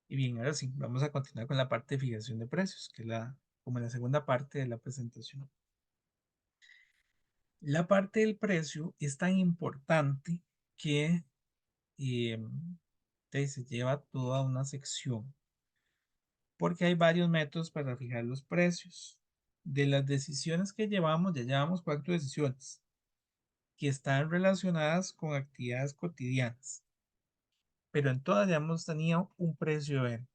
Y bien, ahora sí, vamos a continuar con la parte de fijación de precios, que es como la segunda parte de la presentación. La parte del precio es tan importante que eh, se lleva toda una sección, porque hay varios métodos para fijar los precios. De las decisiones que llevamos, ya llevamos cuatro decisiones que están relacionadas con actividades cotidianas, pero en todas ya hemos tenido un precio de venta.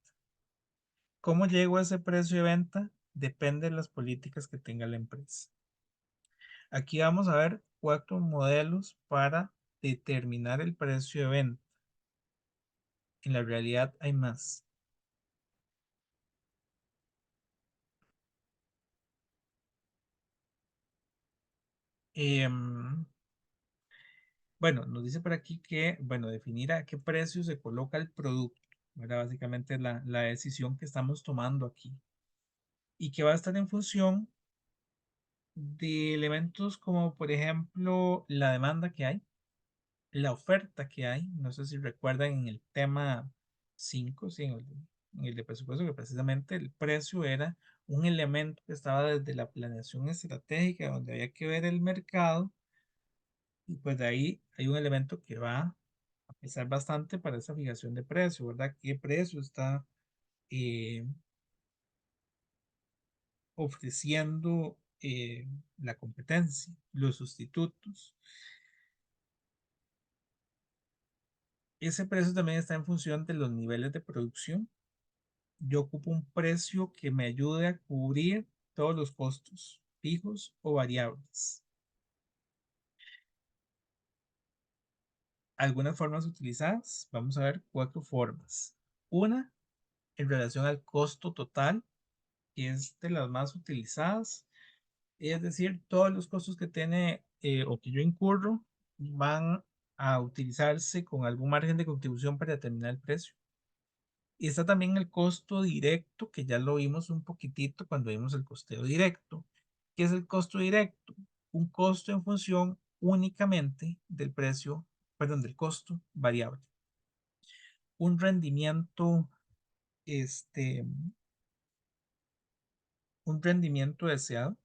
¿Cómo llego a ese precio de venta? Depende de las políticas que tenga la empresa. Aquí vamos a ver cuatro modelos para determinar el precio de venta. En la realidad hay más. Em, bueno, nos dice por aquí que, bueno, definir a qué precio se coloca el producto, ¿verdad? Básicamente la decisión que estamos tomando aquí y que va a estar en función de elementos como, por ejemplo, la demanda que hay, la oferta que hay. No sé si recuerdan en el tema 5, sí, en el de presupuesto, que precisamente el precio era un elemento que estaba desde la planeación estratégica, donde había que ver el mercado, y pues de ahí hay un elemento que va a pesar bastante para esa fijación de precio, ¿verdad? ¿Qué precio está eh, ofreciendo la competencia, los sustitutos? Ese precio también está en función de los niveles de producción. Yo ocupo un precio que me ayude a cubrir todos los costos, fijos o variables. Algunas formas utilizadas, vamos a ver cuatro formas. Una, en relación al costo total, que es de las más utilizadas, es decir, todos los costos que tiene o que yo incurro van a utilizarse con algún margen de contribución para determinar el precio. Y está también el costo directo, que ya lo vimos un poquitito cuando vimos el costeo directo. ¿Qué es el costo directo? Un costo en función únicamente del precio, perdón, del costo variable. Un rendimiento, este, un rendimiento deseado.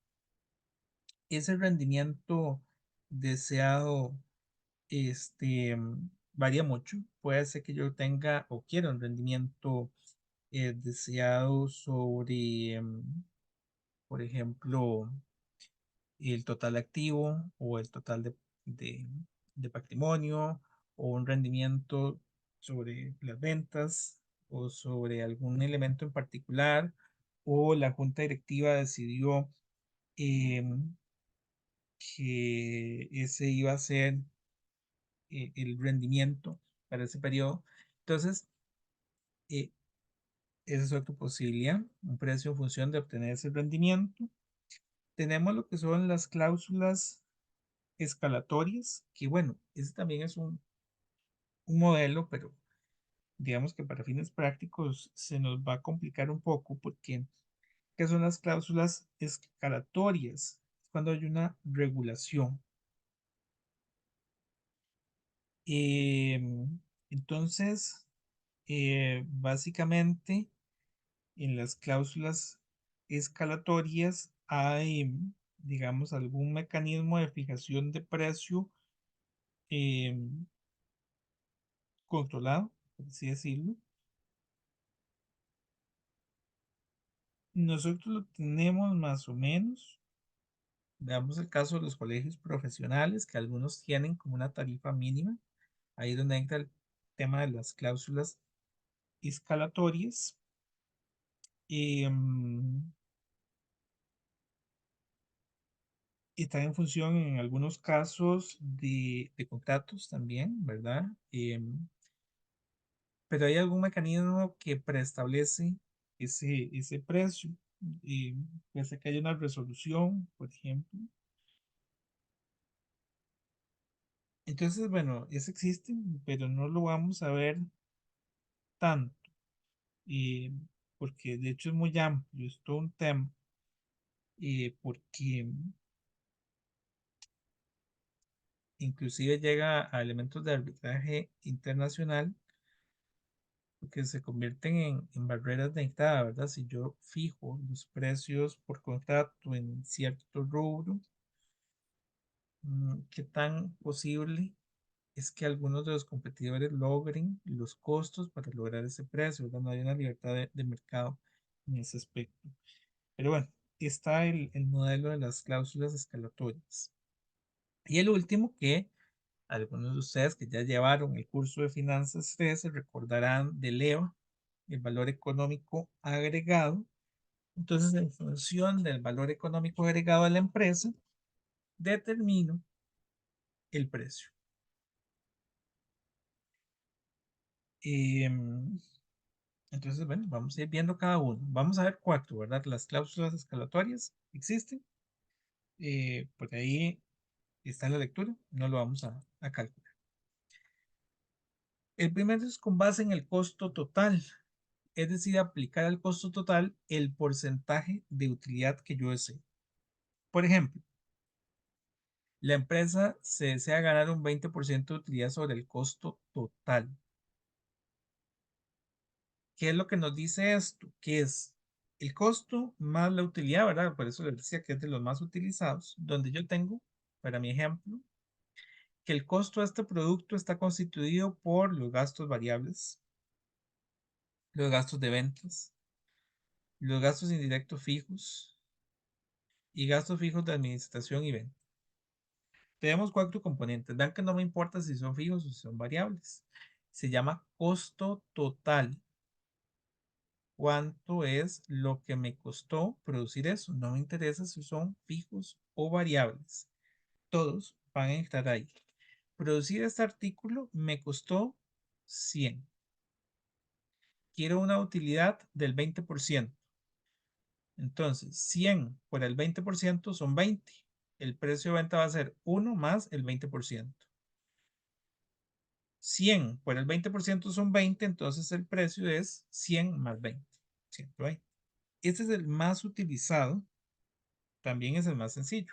Ese rendimiento deseado, varía mucho. Puede ser que yo tenga o quiera un rendimiento deseado sobre, por ejemplo, el total activo o el total de, de patrimonio, o un rendimiento sobre las ventas o sobre algún elemento en particular, o la junta directiva decidió em, que ese iba a ser el rendimiento para ese periodo. Entonces, eh, esa es otra posibilidad, un precio en función de obtener ese rendimiento. Tenemos lo que son las cláusulas escalatorias, que bueno, ese también es un modelo, pero digamos que para fines prácticos se nos va a complicar un poco porque, ¿qué son las cláusulas escalatorias? Es cuando hay una regulación. Entonces, básicamente, en las cláusulas escalatorias hay, digamos, algún mecanismo de fijación de precio em, controlado, por así decirlo. Nosotros lo tenemos más o menos. Veamos el caso de los colegios profesionales, que algunos tienen como una tarifa mínima. Ahí es donde entra el tema de las cláusulas escalatorias. Y, está en función en algunos casos de contratos también, ¿verdad? Pero hay algún mecanismo que preestablece ese precio. Puede ser que haya una resolución, por ejemplo. Entonces, bueno, eso existe, pero no lo vamos a ver tanto, eh, porque de hecho es muy amplio, es todo un tema, porque inclusive llega a elementos de arbitraje internacional, porque se convierten en barreras de entrada, ¿verdad? Si yo fijo los precios por contrato en cierto rubro, ¿qué tan posible es que algunos de los competidores logren los costos para lograr ese precio, ¿verdad? No hay una libertad de mercado en ese aspecto. Pero bueno, está el modelo de las cláusulas escalatorias. Y el último que algunos de ustedes que ya llevaron el curso de finanzas 13 recordarán del EVA, el valor económico agregado. Entonces, en función del valor económico agregado a la empresa, determino el precio. Em, entonces, bueno, vamos a ir viendo cada uno. Vamos a ver cuatro, ¿verdad? Las cláusulas escalatorias existen. Por ahí está en la lectura, no lo vamos a calcular. El primero es con base en el costo total, es decir, aplicar al costo total el porcentaje de utilidad que yo deseo. Por ejemplo, la empresa se desea ganar un 20% de utilidad sobre el costo total. ¿Qué es lo que nos dice esto? Que es el costo más la utilidad, ¿verdad? Por eso les decía que es de los más utilizados, donde yo tengo, para mi ejemplo, que el costo de este producto está constituido por los gastos variables, los gastos de ventas, los gastos indirectos fijos y gastos fijos de administración y venta. Tenemos cuatro componentes. Vean que no me importa si son fijos o si son variables. Se llama costo total. ¿Cuánto es lo que me costó producir eso? No me interesa si son fijos o variables. Todos van a estar ahí. Producir este artículo me costó 100. Quiero una utilidad del 20%. Entonces, 100 por el 20% son 20. El precio de venta va a ser 1 más el 20%. 100 por el 20% son 20, entonces el precio es 100 más 20, 120. Este es el más utilizado, también es el más sencillo.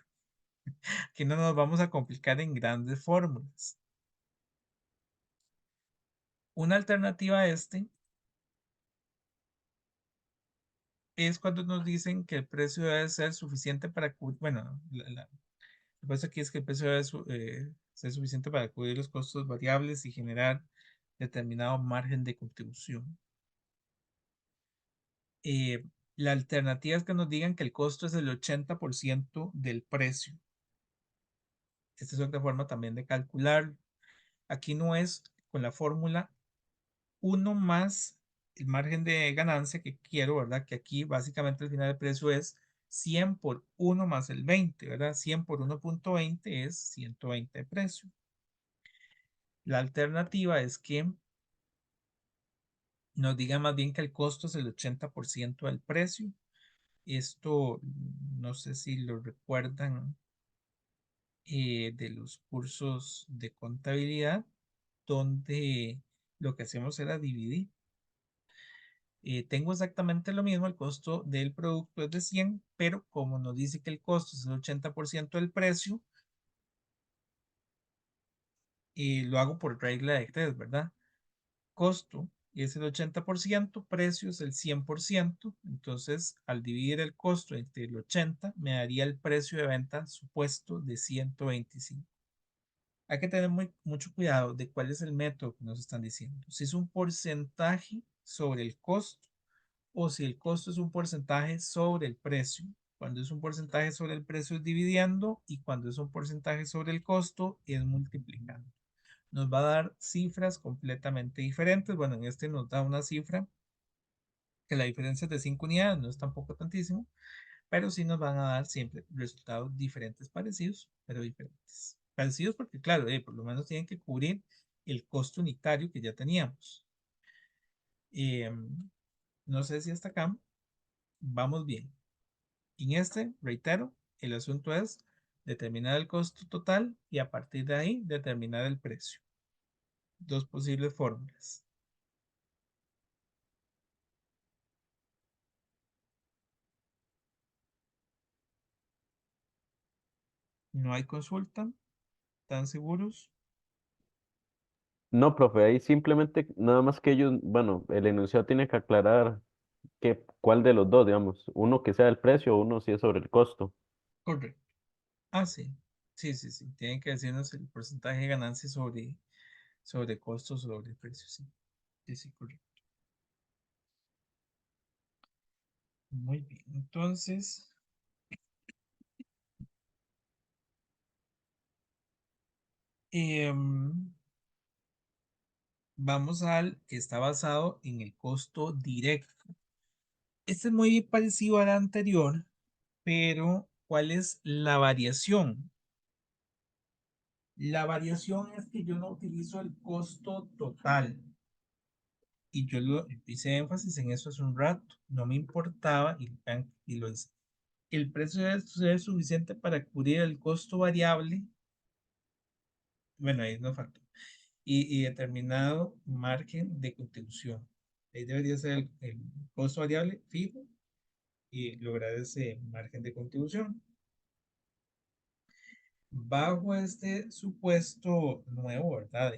Aquí no nos vamos a complicar en grandes fórmulas. Una alternativa a este es cuando nos dicen que el precio debe ser suficiente para cubrir, bueno, la propuesta aquí es que el precio debe ser suficiente para cubrir los costos variables y generar determinado margen de contribución. Eh, la alternativa es que nos digan que el costo es el 80% del precio. Esta es otra forma también de calcular. Aquí no es con la fórmula uno más el margen de ganancia que quiero, ¿verdad? Que aquí básicamente el final del precio es 100 por 1 más el 20, ¿verdad? 100 por 1.20 es 120 de precio. La alternativa es que nos diga más bien que el costo es el 80% del precio. Esto no sé si lo recuerdan de los cursos de contabilidad, donde lo que hacemos era dividir. Tengo exactamente lo mismo, el costo del producto es de 100, pero como nos dice que el costo es el 80% del precio, lo hago por regla de 3, ¿verdad? Costo es el 80%, precio es el 100%, entonces al dividir el costo entre el 80 me daría el precio de venta supuesto de 125. Hay que tener mucho cuidado de cuál es el método que nos están diciendo. Si es un porcentaje sobre el costo o si el costo es un porcentaje sobre el precio. Cuando es un porcentaje sobre el precio es dividiendo y cuando es un porcentaje sobre el costo es multiplicando. Nos va a dar cifras completamente diferentes. Bueno, en este nos da una cifra que la diferencia es de 5 unidades, no es tampoco tantísimo, pero sí nos van a dar siempre resultados diferentes, parecidos, pero diferentes. Parecidos porque, claro, por lo menos tienen que cubrir el costo unitario que ya teníamos. Eh, no sé si hasta acá vamos bien. En este, reitero, el asunto es determinar el costo total y a partir de ahí determinar el precio. Dos posibles fórmulas. No hay consulta, ¿están seguros? No, profe, ahí simplemente nada más que ellos, bueno, el enunciado tiene que aclarar cuál de los dos, digamos, uno que sea el precio, uno si es sobre el costo. Correcto. Ah, sí. Sí, sí, sí. Tienen que decirnos el porcentaje de ganancia sobre costos, sobre precios. Sí, sí, sí, correcto. Muy bien. Entonces, em, vamos al que está basado en el costo directo. Este es muy parecido al anterior, pero ¿cuál es la variación? La variación es que yo no utilizo el costo total. Y yo lo hice énfasis en eso hace un rato. No me importaba y lo hice. El precio debe ser suficiente para cubrir el costo variable. Bueno, ahí nos faltó. Y determinado margen de contribución. Ahí debería ser el costo variable fijo y lograr ese margen de contribución. Bajo este supuesto nuevo, ¿verdad?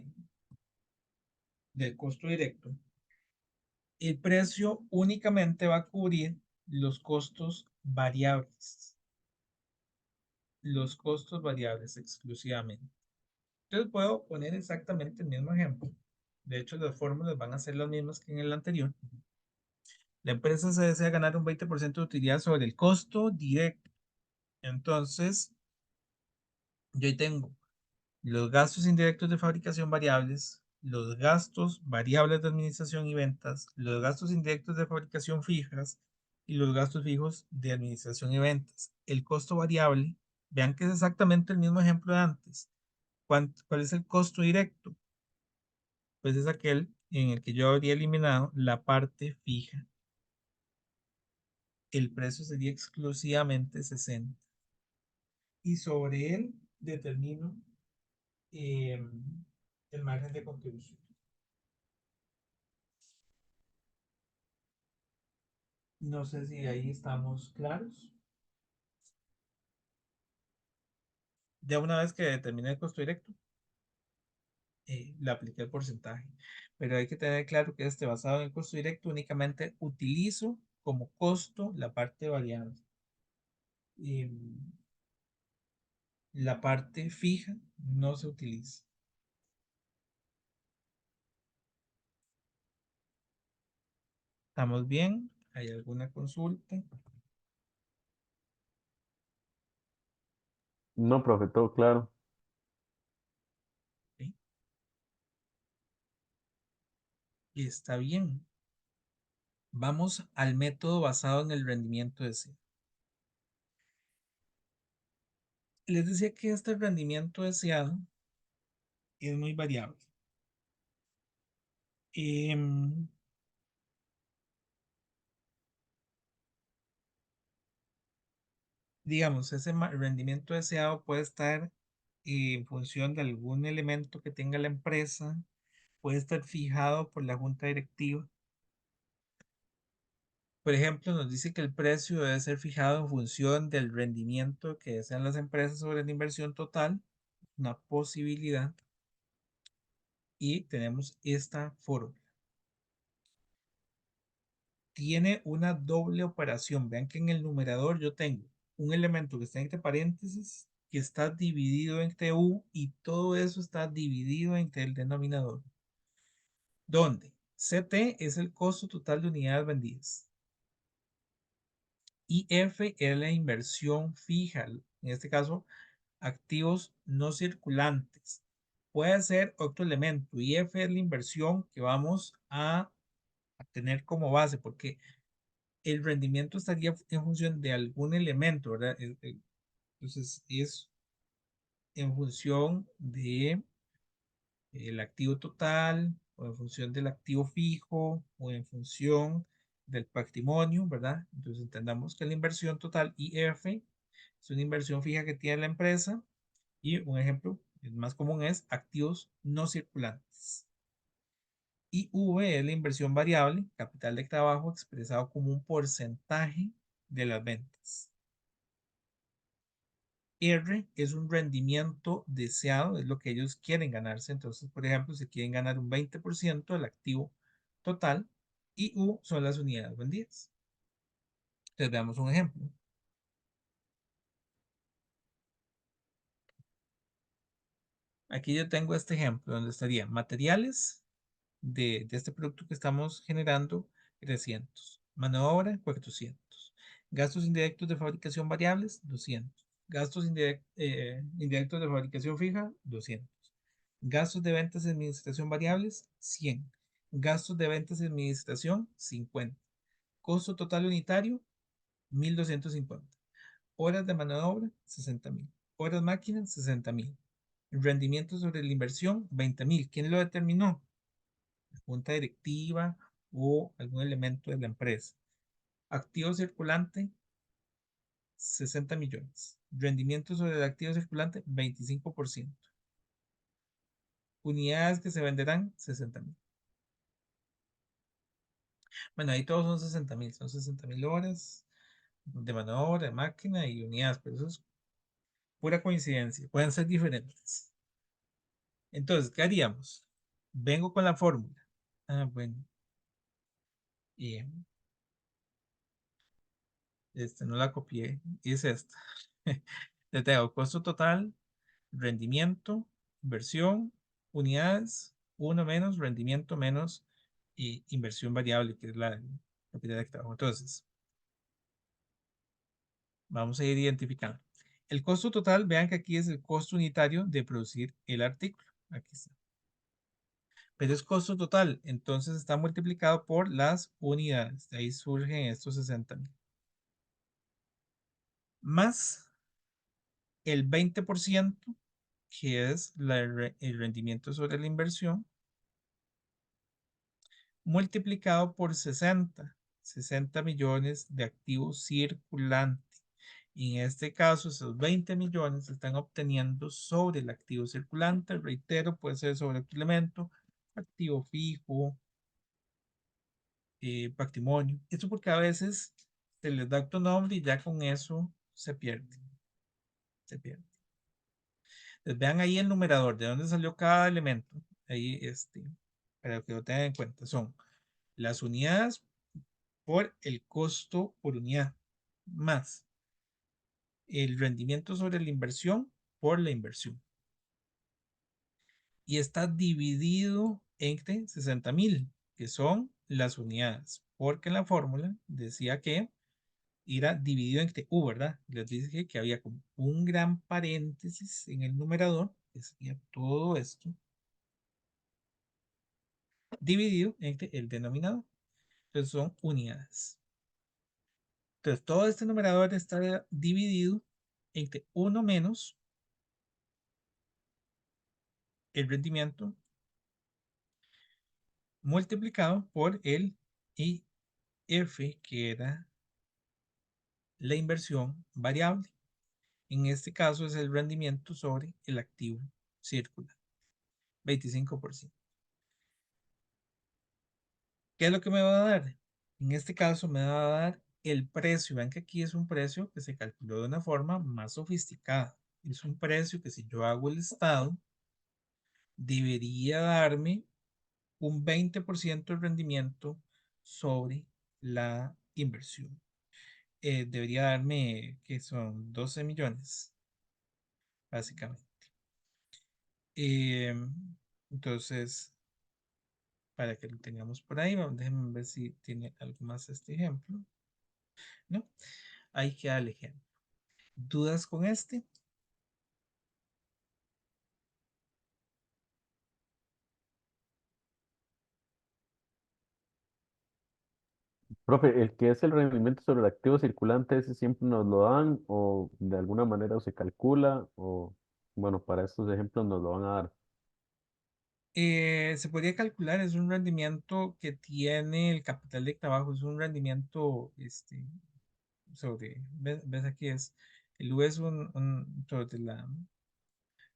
Del costo directo, el precio únicamente va a cubrir los costos variables. Los costos variables exclusivamente. Entonces puedo poner exactamente el mismo ejemplo. De hecho, las fórmulas van a ser las mismas que en el anterior. La empresa se desea ganar un 20% de utilidad sobre el costo directo. Entonces, yo ahí tengo los gastos indirectos de fabricación variables, los gastos variables de administración y ventas, los gastos indirectos de fabricación fijas y los gastos fijos de administración y ventas. El costo variable, vean que es exactamente el mismo ejemplo de antes. ¿Cuál es el costo directo? Pues es aquel en el que yo habría eliminado la parte fija. El precio sería exclusivamente 60. Y sobre él determino eh, el margen de contribución. No sé si ahí estamos claros. Ya una vez que determiné el costo directo, le apliqué el porcentaje. Pero hay que tener claro que este basado en el costo directo únicamente utilizo como costo la parte variable. Y la parte fija no se utiliza. ¿Estamos bien? ¿Hay alguna consulta? No, profe, todo claro. ¿Sí? Está bien. Vamos al método basado en el rendimiento deseado. Les decía que este rendimiento deseado es muy variable. Em, digamos, ese rendimiento deseado puede estar en función de algún elemento que tenga la empresa, puede estar fijado por la junta directiva. Por ejemplo, nos dice que el precio debe ser fijado en función del rendimiento que desean las empresas sobre la inversión total, una posibilidad, y tenemos esta fórmula. Tiene una doble operación. Vean que en el numerador yo tengo un elemento que está entre paréntesis, que está dividido entre U y todo eso está dividido entre el denominador, donde CT es el costo total de unidades vendidas y F es la inversión fija, en este caso activos no circulantes. Puede ser otro elemento y F es la inversión que vamos a tener como base, porque el rendimiento estaría en función de algún elemento, ¿verdad? Entonces, es en función de el activo total, o en función del activo fijo, o en función del patrimonio, ¿verdad? Entonces, entendamos que la inversión total IF es una inversión fija que tiene la empresa y un ejemplo el más común es activos no circulantes. Y V es la inversión variable, capital de trabajo expresado como un porcentaje de las ventas. R es un rendimiento deseado, es lo que ellos quieren ganarse. Entonces, por ejemplo, si quieren ganar un 20% del activo total y U son las unidades vendidas. Entonces, veamos un ejemplo. Aquí yo tengo este ejemplo donde estaría materiales de este producto que estamos generando 300, mano de obra 400, gastos indirectos de fabricación variables 200, gastos indirectos de fabricación fija 200, gastos de ventas y administración variables 100, gastos de ventas y administración 50, costo total unitario 1250, horas de mano de obra 60.000, horas máquinas 60.000, rendimiento sobre la inversión 20.000. ¿Quién lo determinó? Junta directiva o algún elemento de la empresa. Activo circulante, 60 millones. Rendimiento sobre el activo circulante, 25%. Unidades que se venderán, 60.000. Bueno, ahí todos son 60.000. Son 60.000 horas de mano de obra, de máquina y unidades, pero eso es pura coincidencia. Pueden ser diferentes. Entonces, ¿qué haríamos? Vengo con la fórmula. Ah, bueno. Y no la copié. Es esta. Le tengo costo total, rendimiento, inversión, unidades, uno menos rendimiento menos inversión variable, que es la propiedad de trabajo. Entonces, vamos a ir identificando. El costo total, vean que aquí es el costo unitario de producir el artículo. Aquí está. Pero es costo total, entonces está multiplicado por las unidades. De ahí surgen estos 60.000. Más el 20%, que es el rendimiento sobre la inversión, multiplicado por 60 millones de activos circulantes. Y en este caso, esos 20 millones se están obteniendo sobre el activo circulante. Reitero, puede ser sobre otro elemento, activo fijo, patrimonio. Esto porque a veces se les da otro nombre y ya con eso se pierde. Se pierde. Entonces, vean ahí el numerador, de dónde salió cada elemento. Ahí, para que lo tengan en cuenta, son las unidades por el costo por unidad, más el rendimiento sobre la inversión por la inversión. Y está dividido entre 60.000, que son las unidades, porque en la fórmula decía que era dividido entre U, ¿verdad? Les dije que había como un gran paréntesis en el numerador, que sería todo esto, dividido entre el denominador. Entonces son unidades. Entonces todo este numerador está dividido entre 1 menos el rendimiento multiplicado por el IF, que era la inversión variable. En este caso es el rendimiento sobre el activo circular, 25%. ¿Qué es lo que me va a dar? En este caso me va a dar el precio. Vean que aquí es un precio que se calculó de una forma más sofisticada. Es un precio que si yo hago el estado, debería darme un 20% de rendimiento sobre la inversión. Debería darme, que son 12 millones, básicamente. Eh, entonces, para que lo tengamos por ahí, déjenme ver si tiene algo más este ejemplo. ¿No? Ahí queda el ejemplo. ¿Dudas con este? Profe, el que es el rendimiento sobre el activo circulante, ese siempre nos lo dan o de alguna manera se calcula o, bueno, para estos ejemplos nos lo van a dar. Se podría calcular, es un rendimiento que tiene el capital de trabajo, es un rendimiento ves aquí es, el U es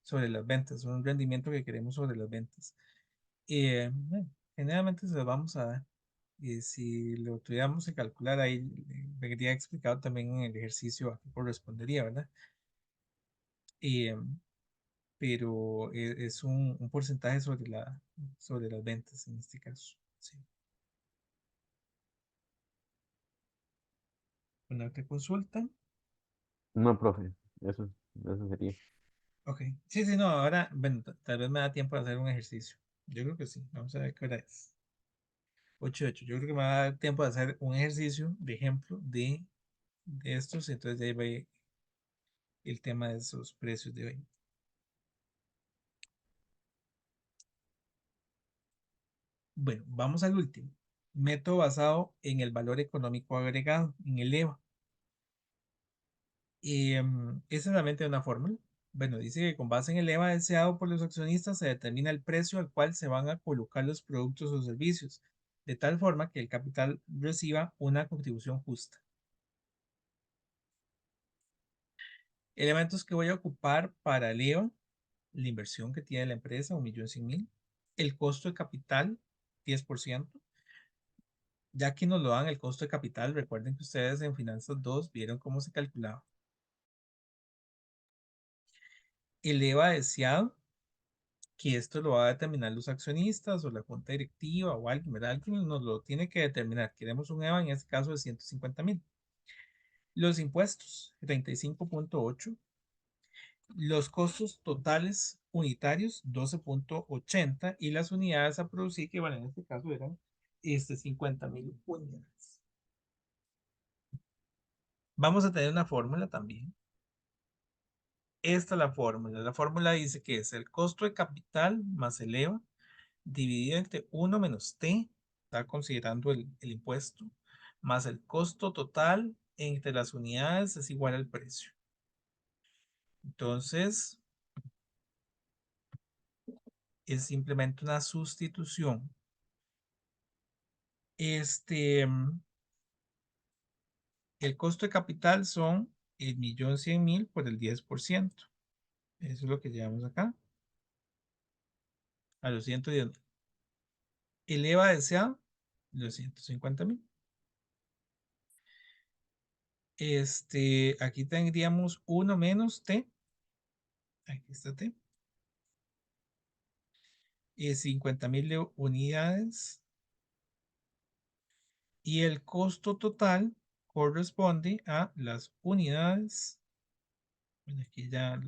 sobre las ventas, un rendimiento que queremos sobre las ventas. Bueno, generalmente se lo vamos a dar. Y si lo tuviéramos que calcular ahí, me habría explicado también en el ejercicio a qué correspondería, ¿verdad? eh, pero es un porcentaje sobre las ventas en este caso. Sí. Una otra consulta. No, profe, eso sería. Ok. Sí, sí, no, ahora, bueno, tal vez me da tiempo de hacer un ejercicio. Yo creo que sí. Vamos a ver qué hora es. 8:08. Yo creo que me va a dar tiempo de hacer un ejercicio de ejemplo de estos. Entonces, de ahí va el tema de esos precios de hoy. Bueno, vamos al último. Método basado en el valor económico agregado, en el EVA. Es solamente una fórmula. Bueno, dice que con base en el EVA deseado por los accionistas se determina el precio al cual se van a colocar los productos o servicios, de tal forma que el capital reciba una contribución justa. Elementos que voy a ocupar para el EVA: la inversión que tiene la empresa, 1.100.000, el costo de capital, 10%. Ya que nos lo dan el costo de capital, recuerden que ustedes en Finanzas 2 vieron cómo se calculaba. El EVA deseado, que esto lo va a determinar los accionistas o la junta directiva o alguien, ¿verdad? Alguien nos lo tiene que determinar. Queremos un EVA en este caso de 150.000. Los impuestos, 35.8. Los costos totales unitarios, 12.80. Y las unidades a producir, que bueno, en este caso eran 50.000 unidades. Vamos a tener una fórmula también. Esta es la fórmula. La fórmula dice que es el costo de capital más el EVA dividido entre 1 menos T, está considerando el impuesto, más el costo total entre las unidades es igual al precio. Entonces, es simplemente una sustitución. El costo de capital son 1.100.000 por el 10%. Eso es lo que llevamos acá, a los 110.000. El EVA deseado, los 150.000. Aquí tendríamos 1 menos T, aquí está T, y 50.000 unidades, y el costo total corresponde a las unidades. Bueno, aquí ya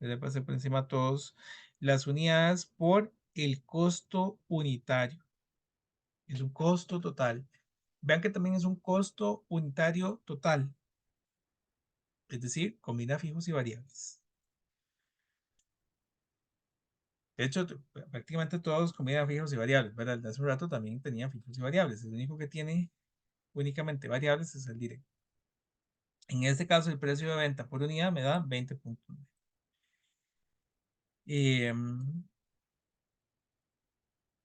le pasé por encima a todos. Las unidades por el costo unitario. Es un costo total. Vean que también es un costo unitario total. Es decir, combina fijos y variables. De hecho, prácticamente todos combinan fijos y variables, ¿verdad? El de hace un rato también tenía fijos y variables. El único que tiene únicamente variables es el directo. En este caso, el precio de venta por unidad me da 20.9.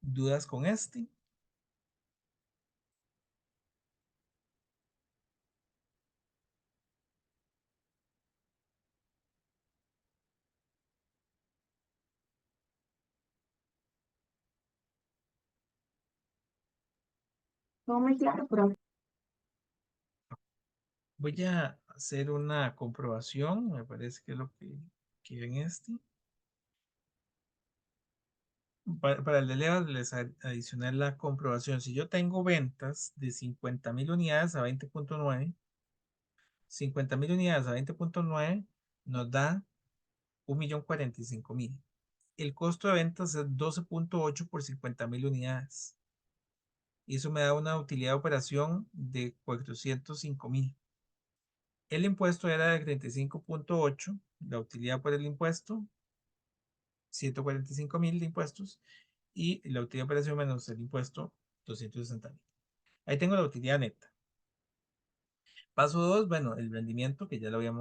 ¿Dudas con este? No muy claro, pero Voy a hacer una comprobación. Me parece que es lo que en este. Para el de Leva les adicioné la comprobación. Si yo tengo ventas de 50.000 unidades a 20.9, 50.000 unidades a 20.9 nos da 1.045.000. El costo de ventas es 12.8 por 50.000 unidades. Y eso me da una utilidad de operación de 405.000. El impuesto era de 35.8, la utilidad por el impuesto, 145.000 de impuestos, y la utilidad de operación menos el impuesto, 260.000. Ahí tengo la utilidad neta. Paso 2, bueno, el rendimiento, que ya lo había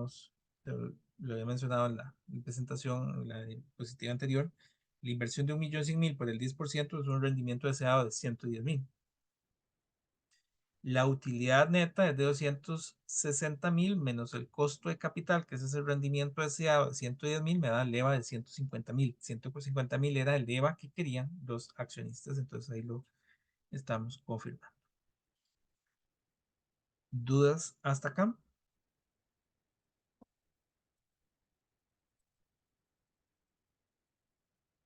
mencionado en la presentación, en la diapositiva anterior. La inversión de 1.100.000 por el 10% es un rendimiento deseado de 110.000. La utilidad neta es de 260.000 menos el costo de capital, que ese es el rendimiento deseado de 110.000, me da el EVA de 150.000. 150.000 era el EVA que querían los accionistas, entonces ahí lo estamos confirmando. ¿Dudas hasta acá?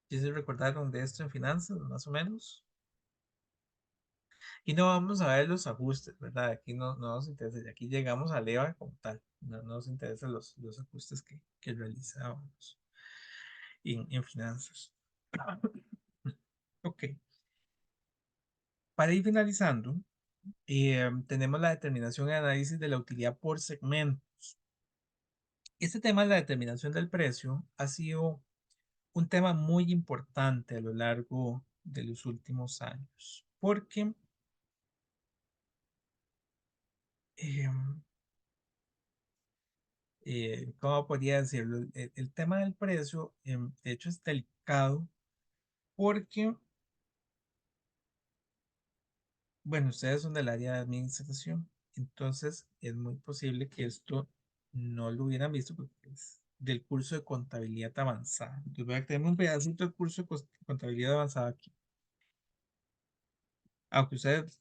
¿Sí se recordaron de esto en finanzas, más o menos? Y no vamos a ver los ajustes, ¿verdad? Aquí no nos interesa, y aquí llegamos al EVA como tal, no nos interesan los ajustes que realizábamos en finanzas. Ok, para ir finalizando, tenemos la determinación y análisis de la utilidad por segmento. Este tema de la determinación del precio ha sido un tema muy importante a lo largo de los últimos años, porque, em, ¿cómo podría decirlo? El tema del precio, de hecho, es delicado porque, bueno, ustedes son del área de administración, entonces es muy posible que esto no lo hubieran visto porque es del curso de contabilidad avanzada. Entonces voy a tener un pedacito del curso de contabilidad avanzada aquí, aunque ustedes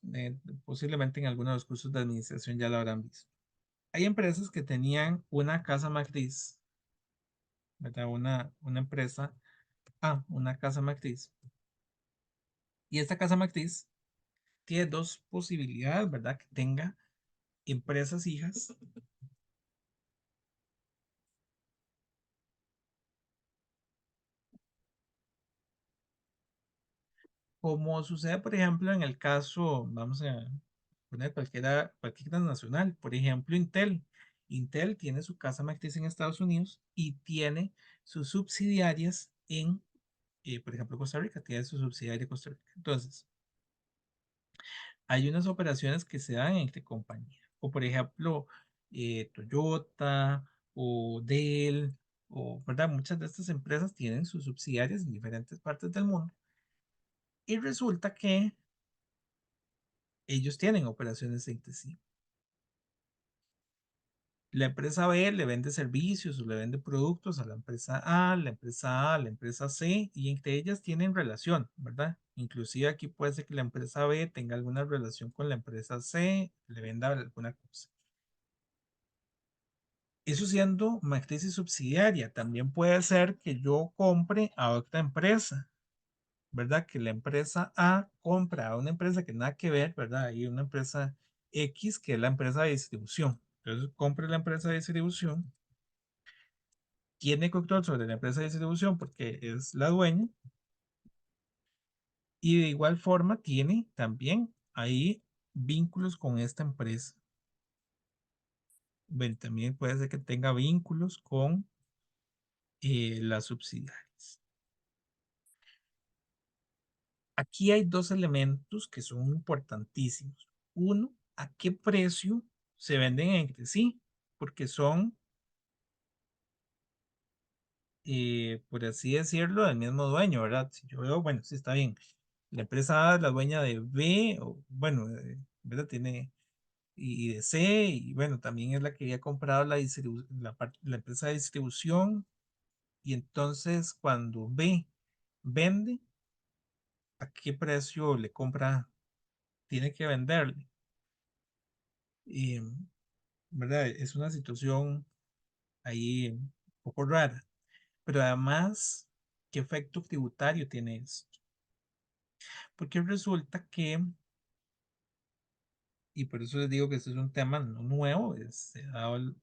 posiblemente en algunos de los cursos de administración ya lo habrán visto. Hay empresas que tenían una casa matriz, ¿verdad? Una empresa, una casa matriz. Y esta casa matriz tiene dos posibilidades, ¿verdad? Que tenga empresas hijas, como sucede, por ejemplo, en el caso, vamos a poner cualquier transnacional, por ejemplo, Intel. Intel tiene su casa matriz en Estados Unidos y tiene sus subsidiarias en, por ejemplo, Costa Rica, tiene su subsidiaria en Costa Rica. Entonces, hay unas operaciones que se dan entre compañías, o por ejemplo, Toyota o Dell, o, ¿verdad? Muchas de estas empresas tienen sus subsidiarias en diferentes partes del mundo y resulta que ellos tienen operaciones entre sí. La empresa B le vende servicios o le vende productos a la empresa A, la empresa A, a la empresa C, y entre ellas tienen relación, ¿verdad? Inclusive aquí puede ser que la empresa B tenga alguna relación con la empresa C, le venda alguna cosa. Eso siendo matriz y subsidiaria, también puede ser que yo compre a otra empresa, ¿verdad? Que la empresa A compra a una empresa que nada que ver, ¿verdad? Hay una empresa X que es la empresa de distribución. Entonces compre la empresa de distribución, tiene control sobre la empresa de distribución porque es la dueña y de igual forma tiene también ahí vínculos con esta empresa. Bueno, también puede ser que tenga vínculos con las subsidiarias. Aquí hay dos elementos que son importantísimos. Uno, ¿a qué precio se venden entre sí? Porque son, por así decirlo, del mismo dueño, ¿verdad? Si yo veo, bueno, sí está bien. La empresa A es la dueña de B, o bueno, ¿verdad? Tiene y de C, y bueno, también es la que había comprado la empresa de distribución. Y entonces, cuando B vende, ¿a qué precio le compra? Tiene que venderle. Y, ¿verdad? Es una situación ahí un poco rara. Pero además, ¿qué efecto tributario tiene esto? Porque resulta que, y por eso les digo que este es un tema no nuevo, se ha dado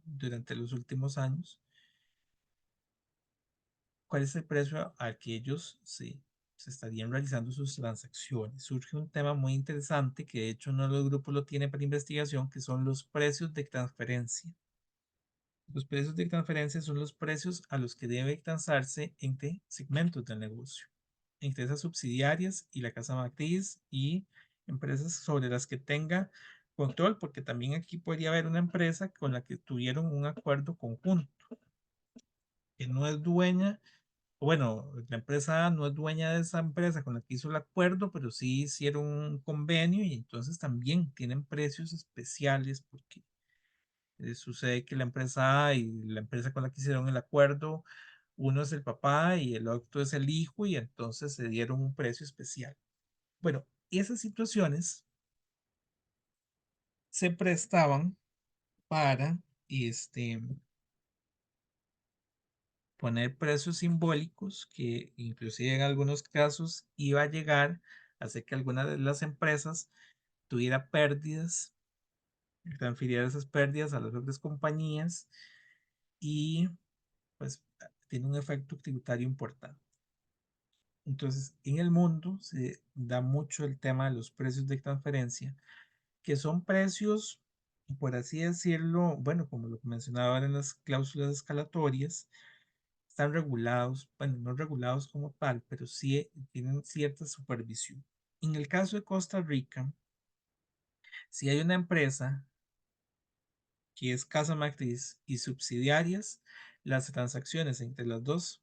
durante los últimos años. ¿Cuál es el precio al que ellos se estarían realizando sus transacciones? Surge un tema muy interesante que de hecho uno de los grupos lo tiene para investigación, que son los precios de transferencia. Los precios de transferencia son los precios a los que debe transarse entre segmentos del negocio, entre esas subsidiarias y la casa matriz y empresas sobre las que tenga control, porque también aquí podría haber una empresa con la que tuvieron un acuerdo conjunto, que no es dueña, bueno, la empresa A no es dueña de esa empresa con la que hizo el acuerdo, pero sí hicieron un convenio y entonces también tienen precios especiales porque sucede que la empresa A y la empresa con la que hicieron el acuerdo, uno es el papá y el otro es el hijo y entonces se dieron un precio especial. Bueno, esas situaciones se prestaban para este, poner precios simbólicos que inclusive en algunos casos iba a llegar a hacer que alguna de las empresas tuviera pérdidas, transfiriera esas pérdidas a las otras compañías y pues tiene un efecto tributario importante. Entonces, en el mundo se da mucho el tema de los precios de transferencia, que son precios, por así decirlo, bueno, como lo que mencionaba ahora en las cláusulas escalatorias, están regulados, bueno, no regulados como tal, pero sí tienen cierta supervisión. En el caso de Costa Rica, si hay una empresa que es casa matriz y subsidiarias, las transacciones entre las dos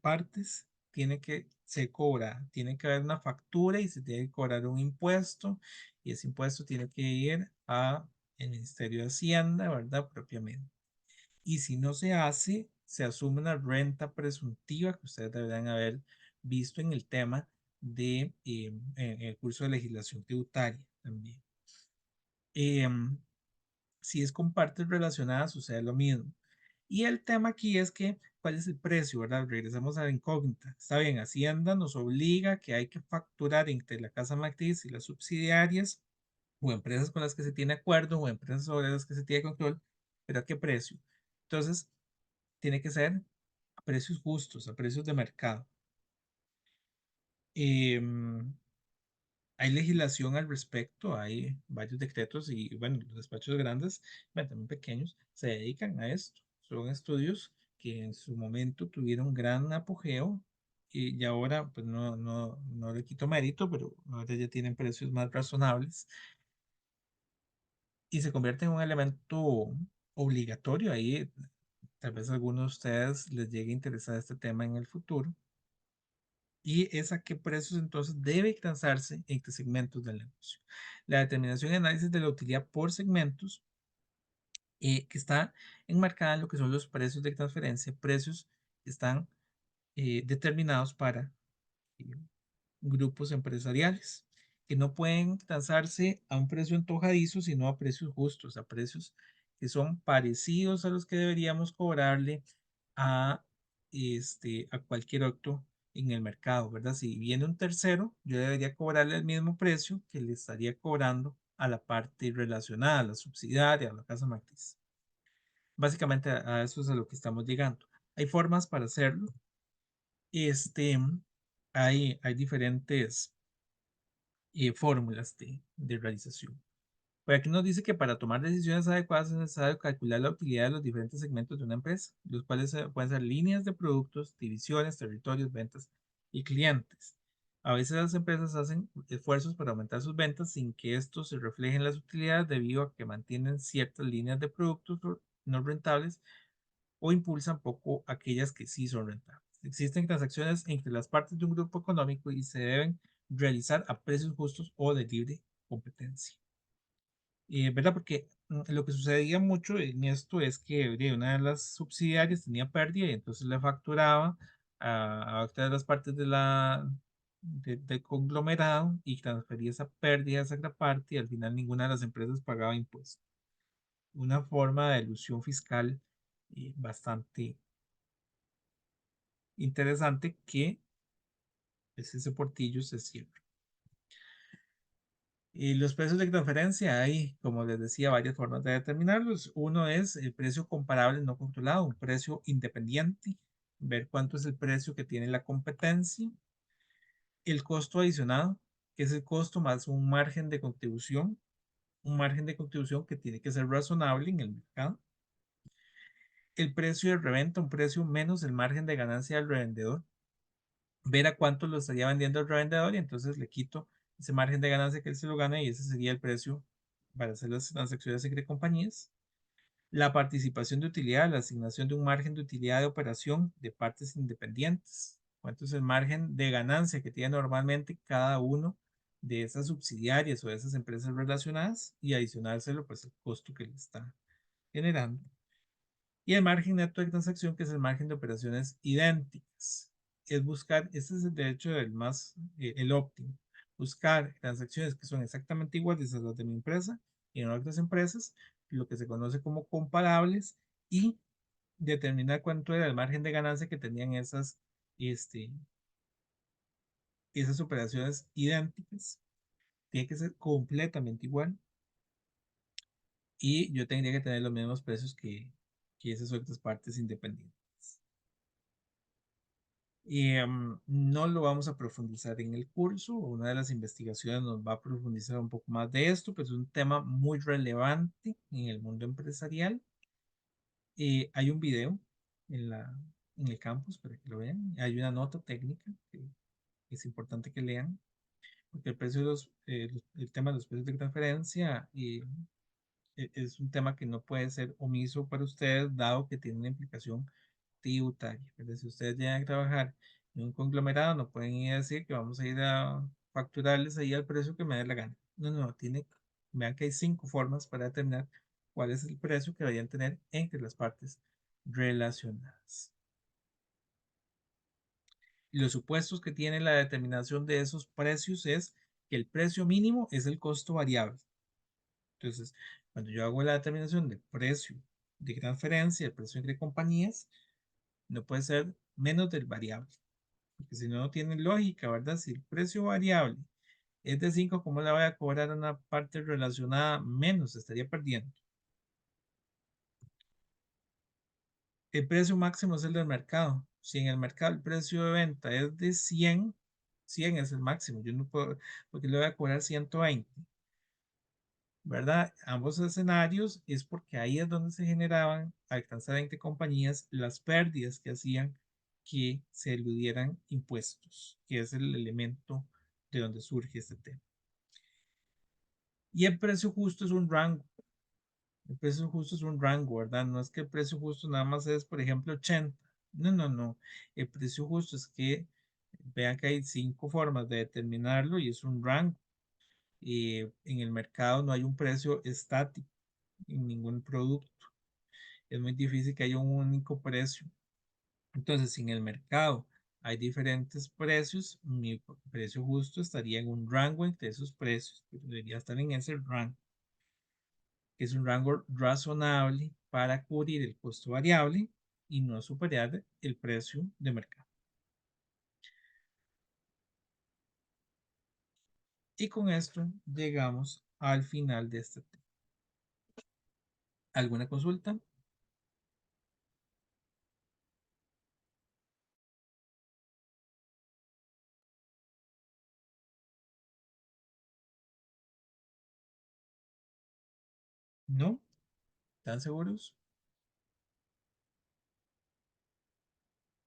partes tiene que haber una factura y se tiene que cobrar un impuesto y ese impuesto tiene que ir a el Ministerio de Hacienda, ¿verdad? Propiamente. Y si no se hace, se asume una renta presuntiva que ustedes deberán haber visto en el tema de en el curso de legislación tributaria también. Si es con partes relacionadas, sucede lo mismo. Y el tema aquí es que, ¿cuál es el precio, verdad? Regresamos a la incógnita. Está bien, Hacienda nos obliga que hay que facturar entre la casa matriz y las subsidiarias, o empresas con las que se tiene acuerdo, o empresas sobre las que se tiene control, pero ¿a qué precio? Entonces, tiene que ser a precios justos, a precios de mercado. Em, Hay legislación al respecto, hay varios decretos y bueno, los despachos grandes, bueno, también pequeños, se dedican a esto. Son estudios que en su momento tuvieron gran apogeo y ahora pues no le quito mérito, pero ahora ya tienen precios más razonables y se convierte en un elemento obligatorio. Ahí tal vez a algunos de ustedes les llegue a interesar este tema en el futuro. Y es a qué precios entonces debe transarse entre segmentos del negocio. La determinación y análisis de la utilidad por segmentos, que está enmarcada en lo que son los precios de transferencia, precios que están determinados para eh, grupos empresariales, que no pueden transarse a un precio antojadizo, sino a precios justos, a precios que son parecidos a los que deberíamos cobrarle a, a cualquier otro en el mercado, ¿verdad? Si viene un tercero, yo debería cobrarle el mismo precio que le estaría cobrando a la parte relacionada, a la subsidiaria, a la casa matriz. Básicamente a eso es a lo que estamos llegando. Hay formas para hacerlo. Este, hay diferentes fórmulas de realización. Por aquí nos dice que para tomar decisiones adecuadas es necesario calcular la utilidad de los diferentes segmentos de una empresa, los cuales pueden ser líneas de productos, divisiones, territorios, ventas y clientes. A veces las empresas hacen esfuerzos para aumentar sus ventas sin que esto se refleje en las utilidades debido a que mantienen ciertas líneas de productos no rentables o impulsan poco aquellas que sí son rentables. Existen transacciones entre las partes de un grupo económico y se deben realizar a precios justos o de libre competencia. ¿Verdad? Porque lo que sucedía mucho en esto es que una de las subsidiarias tenía pérdida y entonces le facturaba a otra de las partes del conglomerado y transfería esa pérdida a esa otra parte y al final ninguna de las empresas pagaba impuestos. Una forma de ilusión fiscal bastante interesante que ese portillo se cierra. Y los precios de transferencia, hay, como les decía, varias formas de determinarlos. Uno es el precio comparable no controlado, un precio independiente, ver cuánto es el precio que tiene la competencia. El costo adicionado, que es el costo más un margen de contribución que tiene que ser razonable en el mercado. El precio de reventa, un precio menos el margen de ganancia del revendedor, ver a cuánto lo estaría vendiendo el revendedor y entonces le quito ese margen de ganancia que él se lo gana y ese sería el precio para hacer las transacciones entre compañías. La participación de utilidad, la asignación de un margen de utilidad de operación de partes independientes. ¿Cuánto es el margen de ganancia que tiene normalmente cada uno de esas subsidiarias o de esas empresas relacionadas? Y adicionárselo, pues, el costo que le está generando. Y el margen neto de transacción, que es el margen de operaciones idénticas. Es buscar, este es de hecho el óptimo, buscar transacciones que son exactamente iguales a las de mi empresa y en otras empresas, lo que se conoce como comparables, y determinar cuánto era el margen de ganancia que tenían este, esas operaciones idénticas. Tiene que ser completamente igual. Y yo tendría que tener los mismos precios que esas otras partes independientes. Y no lo vamos a profundizar en el curso. Una de las investigaciones nos va a profundizar un poco más de esto, pero es un tema muy relevante en el mundo empresarial. Hay un video en en el campus para que lo vean. Hay una nota técnica que es importante que lean, porque el precio de el tema de los precios de transferencia es un tema que no puede ser omiso para ustedes, dado que tiene una implicación tributaria. ¿Verdad? Si ustedes llegan a trabajar en un conglomerado, no pueden ir a decir que vamos a ir a facturarles ahí al precio que me dé la gana. No, no, vean que hay 5 formas para determinar cuál es el precio que vayan a tener entre las partes relacionadas. Y los supuestos que tiene la determinación de esos precios es que el precio mínimo es el costo variable. Entonces, cuando yo hago la determinación del precio de transferencia, el precio entre compañías, no puede ser menos del variable, porque si no, no tiene lógica, ¿verdad? Si el precio variable es de 5, ¿cómo le voy a cobrar a una parte relacionada menos? Estaría perdiendo. El precio máximo es el del mercado. Si en el mercado el precio de venta es de 100, 100 es el máximo. Yo no puedo, porque le voy a cobrar 120. ¿Verdad? Ambos escenarios es porque ahí es donde se generaban, al alcanzar 20 compañías, las pérdidas que hacían que se eludieran impuestos, que es el elemento de donde surge este tema. Y el precio justo es un rango. El precio justo es un rango, ¿verdad? No es que el precio justo nada más es, por ejemplo, 80. No, no, no. El precio justo es que vean que hay 5 formas de determinarlo y es un rango. En el mercado no hay un precio estático en ningún producto. Es muy difícil que haya un único precio. Entonces, si en el mercado hay diferentes precios, mi precio justo estaría en un rango entre esos precios. Debería estar en ese rango, que es un rango razonable para cubrir el costo variable y no superar el precio de mercado. Y con esto llegamos al final de este tema. ¿Alguna consulta? ¿No? ¿Están seguros?